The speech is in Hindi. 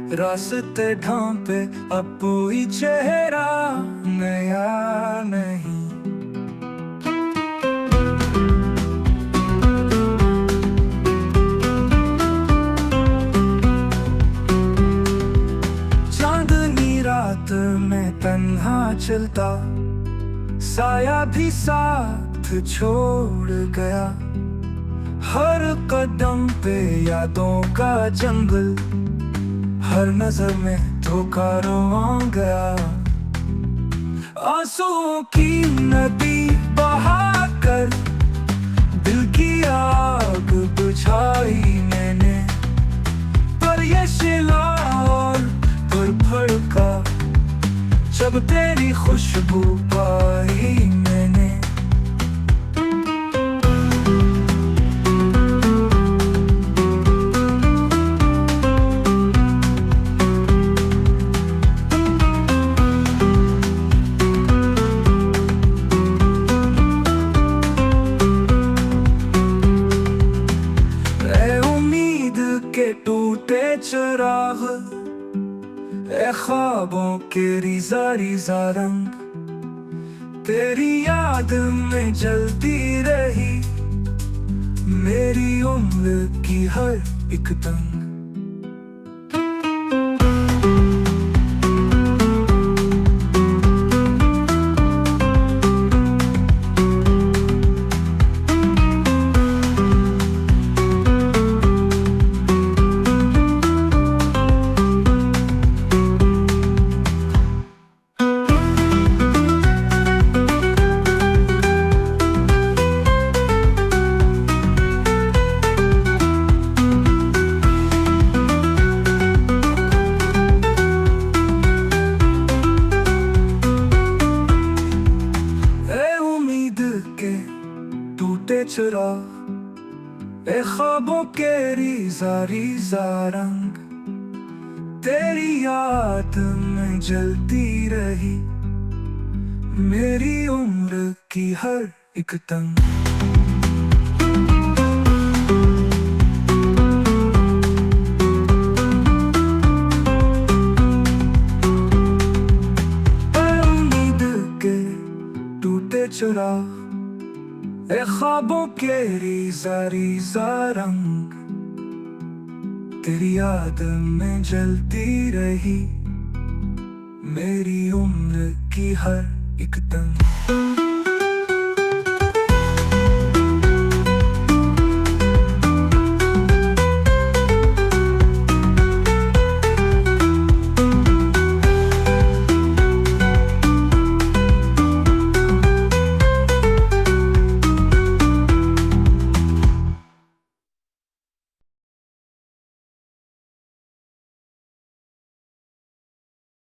रास्ते ढांपे अब कोई चेहरा नया नहीं। चांदनी रात में तन्हा चलता, साया भी साथ छोड़ गया। हर कदम पे यादों का जंगल, हर नजर में धोखा रोआ गया। आंसुओं की नदी बहाकर दिल की आग बुझाई मैंने, पर ये शिला और पर भड़का जब तेरी खुशबू पाई मैंने। के टूटे चिराग, ए ख्वाबों के रिजा रिजा रंग, तेरी याद में जलती रही मेरी उम्र की हर एक तंग। टूटे चिराग, ए ख्वाबों के रिजा रिजा रंग, तेरी याद में जलती रही मेरी उम्र की हर एक तंग। उम्मीद के टूटे चिराग, ए ख्वाबों के रिजा रिजा रंग, तेरी याद में जलती रही मेरी उम्र की हर एक तंग।